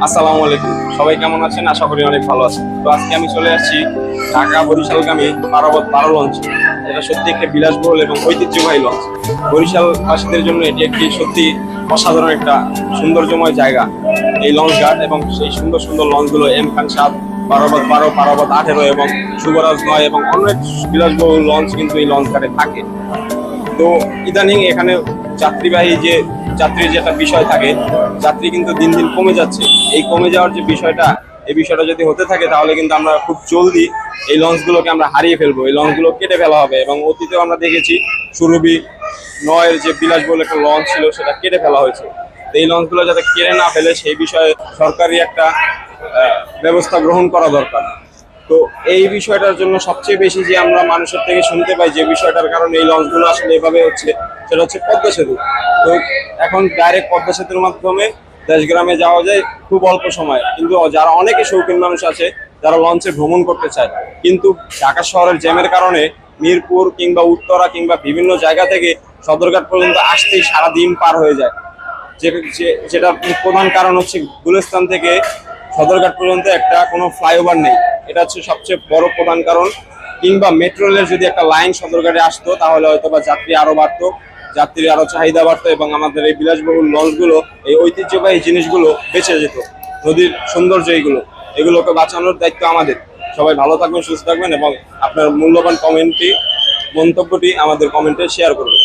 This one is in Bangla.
আসসালামু আলাইকুম, সবাই কেমন আছেন? আশা করি অনেক ভালো আছেন। তো আজকে আমি চলে আসছি ঢাকা বরিশালগামী পারাবত 12 লঞ্চ। এটা সত্যি একটা বিলাসবহুল এবং ঐতিহ্যবাহী লঞ্চ। বরিশালবাসীদের জন্য এটি একটি সত্যি অসাধারণ একটা সৌন্দর্যময় জায়গা, এই লঞ্চ ঘাট। এবং সেই সুন্দর সুন্দর লঞ্চগুলো এম খান 7, পারাবত 12, পারাবত 18 এবং যুবরাজ 9 এবং অনেক বিলাসবহুল লঞ্চ কিন্তু এই লঞ্চ ঘাটে থাকে। তো ইদানিং এখানে যাত্রীবাহী যে যাত্রীর যে একটা বিষয় থাকে, যাত্রী কিন্তু দিন দিন কমে যাচ্ছে। এই কমে যাওয়ার যে বিষয়টা, এই বিষয়টা যদি হতে থাকে তাহলে কিন্তু আমরা খুব জলদি এই লঞ্চগুলোকে আমরা হারিয়ে ফেলবো, এই লঞ্চগুলো কেটে ফেলা হবে। এবং অতীতেও আমরা দেখেছি সুরভি 9-এর যে বিলাসবহুল একটা লঞ্চ ছিল সেটা কেটে ফেলা হয়েছে। তো এই লঞ্চগুলো যাতে কেড়ে না ফেলে সেই বিষয়ে সরকারি একটা ব্যবস্থা গ্রহণ করা দরকার। তো এই বিষয়টার জন্য সবচেয়ে বেশি যে আমরা মানুষের থেকে শুনতে পাই যে বিষয়টার কারণে এই লঞ্চগুলো আসলে এভাবে হচ্ছে, সেটা হচ্ছে পদ্মা সেতু। তো এখন ডাইরেক্ট পদ্মা সেতুর মাধ্যমে দেশগ্রামে যাওয়া যায় খুব অল্প সময়, কিন্তু যারা অনেকে শৌখিন মানুষ আছে যারা লঞ্চে ভ্রমণ করতে চায়, কিন্তু ঢাকা শহরের জ্যামের কারণে মিরপুর কিংবা উত্তরা কিংবা বিভিন্ন জায়গা থেকে সদরঘাট পর্যন্ত আসতেই সারাদিন পার হয়ে যায়। যেটা প্রধান কারণ হচ্ছে গুলিস্তান থেকে সদরঘাট পর্যন্ত একটা কোনো ফ্লাইওভার নেই। এটা হচ্ছে সবচেয়ে বড় প্রধান কারণ। কিংবা মেট্রো রেলের যদি একটা লাইন সদরঘাটে আসতো তাহলে হয়তো বা যাত্রী আরো বাড়তো, যাত্রীর আরো চাহিদা বাড়তো এবং আমাদের এই বিলাসবহুল লঞ্চগুলো, এই ঐতিহ্যবাহী জিনিসগুলো বেঁচে যেত। নদীর সৌন্দর্য এগুলোকে বাঁচানোর দায়িত্ব আমাদের। সবাই ভালো থাকবেন, সুস্থ থাকবেন এবং আপনার মূল্যবান মন্তব্যটি আমাদের কমেন্টে শেয়ার করবেন।